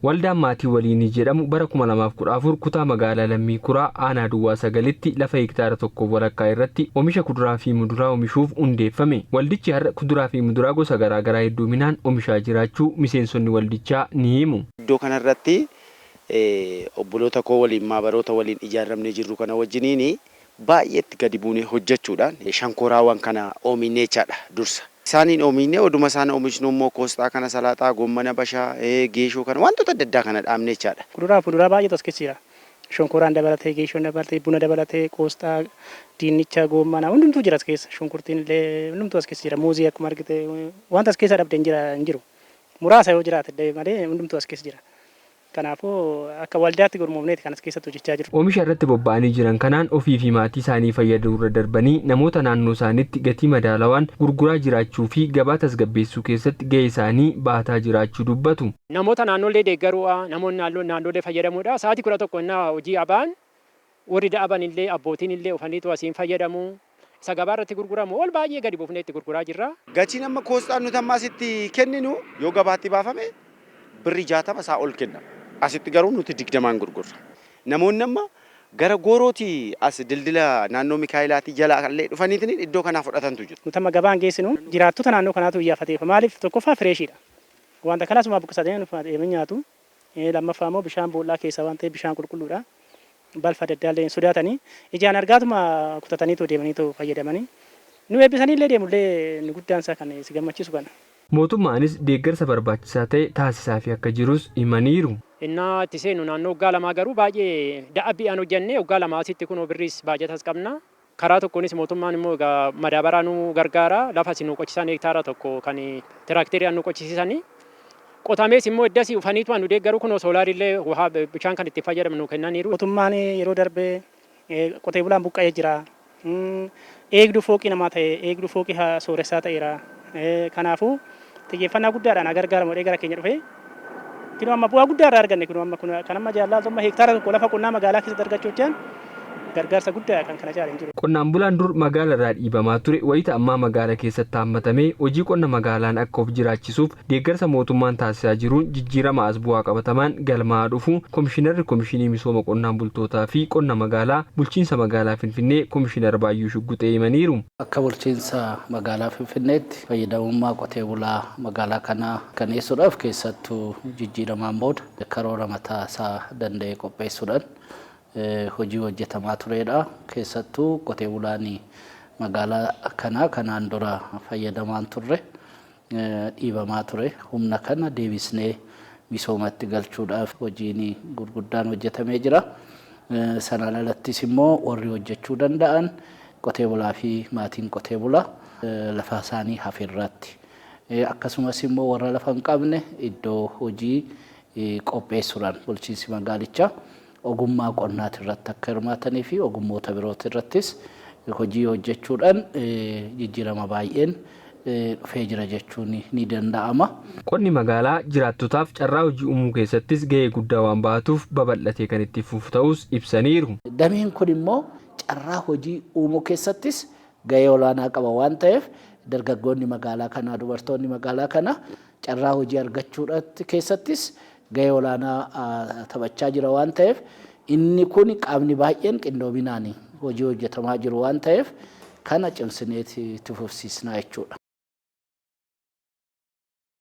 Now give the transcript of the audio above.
Waldaan maatii waliinii jedhamu bara 2014 kutaa magaalaa Lammii Kuraa aanaa Duwwaa Sagalitti lafa hektaara 1 walakkaa irratti oomisha kuduraa fi muduraa oomishuuf hundeeffame. Waldichi har'a kuduraa fi muduraa gosa garaa garaa hedduminaan oomishaa jiraachuu miseensonni waldichaa ni himu. Iddoo kanarratti obboloota koo waliin maabaroota waliin ijaaramnee jirru kana wajjiniin baay'eetti gadi buunee hojjechuudhaan shankoraawwan kana oominee jechaadha dursa. Isaaniin oominee oduma isaan oomishnu immoo koostaa kana salaaxaa goommana bashaa geeshoo kana wantoota adda addaa kana dhaabnee jechaadha. Kuduraa fi muduraa baay'eetu as keessa jira. Shonkoraan dabalatee, geeshoon dabalatee, buna dabalatee, koostaa, dinnicha, goommana hundumtuu jira as keessa. Shonkurtiin illee hundumtuu as keessa jira. Muuzii akkuma argite wanta as keessa dhabdeen hin jiru. Muraasa yoo jiraate malee hundumtuu as keessa jira. Kanaafuu akka waldaatti gurmuumneeti kan as keessatti hojjechaa jiru. Oomisha irratti bobba'anii jiran kanaan ofii fi maatii isaanii fayyaduu irra darbanii namoota naannoo isaaniitti gatii madaalawaan gurguraa jiraachuu fi gabaa tasgabbeessuu keessatti gahee isaanii baataa jiraachuu dubbatu. Namoota naannolee deeggaruudha, namoonni naannolee fayyadamuudha. Sa'aatii 11 hojii abaan warri da'aban illee abbootiin illee ofaniitu asiin fayyadamu. Isa gabaa irratti gurguramu ol baay'ee gadi buufnee itti gurguraa jirra. Gatiin amma koostaan nuti amma asitti kenninu yoo gabaatti baafame birrii 60 isaa ol kenna. Asitti garuu nuti 20 gurgurra. Namoonni amma gara goorooti as dildila naannoo Mikaa'ilaatti jala illee dhufaniitiin iddoo kanaa fudhatantu jiru. Nuti amma gabaan geessinu jiraattota naannoo kanaatu iyyafateef maaliif tokkoffaa fireeshiidha. Wanta kanasuma buqqisatanii nuti nyaatu. Lammaffaa immoo bishaan boollaa keessa waan ta'eef bishaan qulqulluudha. Balfa daddaallee sodaatanii ijaan argaatuma kutataniitu deemaniitu fayyadamanii. Nu eebbisanii illee deemullee ni guddaansaa kan si gammachiisu kana. Mootummaanis deeggarsa barbaachisaa ta'e taasisaa fi akka jirus himaniiru. Innaa itti seenu naannoo waggaa lamaa garuu baay'ee dadhabbiidhaan hojjennee waggaa lamaa asitti kunoo birriis baajatas qabna. Karaa tokkonis mootummaan immoo madaabaraa nu gargaara. Lafa isin nu qochisan hektaara 1 kan tiraakteriidhaan nu qochisiisanii. Qotamees immoo iddasii ufaniitu nu deeggaru kunoo soolaarillee bishaan kan itti fayyadamnu kennaniiru. Mootummaan yeroo darbee qotee bulaan buqqa'ee jira. Eegduu fooqii namaa ta'e, eegduu fooqii sooressaa ta'eera. Kanaafuu xiyyeeffannaa guddaadhaan gargaaramu gara keenya dhufee kinu amma bu'aa guddaa irraa arganne kinu amma kan amma jaallatu hektaara 1 lafa qonnaa magaalaa keessatti argachuudhaan gargaarsa guddaa kan kana caalee jiru. Qonnaan bulaan dur magaalaa irraa dhiibamaa ture wayita ammaa magaalaa keessatti haammatamee hojii qonna magaalaan akka of jiraachisuuf deeggarsa mootummaan taasisaa jiruun jijjiirama as bu'aa qabatamaan galmaa dhufu komishinarri komishinii misooma qonnaan bultootaa fi qonna magaalaa bulchiinsa magaalaa Finfinnee komishinar Baayyuu Shugguxee himaniiru. Akka bulchiinsa magaalaa Finfinneetti fayyadamummaa qotee bulaa magaalaa kanaa kaneessuudhaaf keessattuu jijjiiramaan booda karoora mataa isaa danda'ee qopheessuudhaan hojii hojjetamaa turedha. Keessattuu qotee bulaan magaalaa kanaa kanaan dura fayyadamaan turre dhiibamaa ture. Humna kana deebisnee misoomatti galchuudhaaf hojiin gurguddaan hojjetamee jira. Sanaan alattis immoo warri hojjechuu danda'an qotee bulaa fi maatiin qotee bulaa lafa isaanii hafirratti. Akkasumas immoo warra lafa hin qabne iddoo hojii qopheessuudhaan bulchiinsi magaalichaa ogummaa qonnaati irratti akka hirmaatanii fi ogummoota birooti irrattis hojii hojjechuudhaan jijjiirama baay'een dhufee jira jechuun ni danda'ama. Qonni magaalaa jiraattotaaf carraa hojii uumuu keessattis gahee guddaa waan baatuuf babal'atee kan itti fufu ta'us ibsaniiru. Dameen kun immoo carraa hojii uumuu keessattis gahee olaanaa qaba waan ta'eef dargaggoonni magaalaa kanaa dubartoonni magaalaa kanaa carraa hojii argachuudhaaf keessattis gahee olaanaa taphachaa jira waan ta'eef inni kun qaamni baay'een qindoominaan hojii hojjetamaa jiru waan ta'eef kana cimsineeti itti fufsiisnaa jechuudha.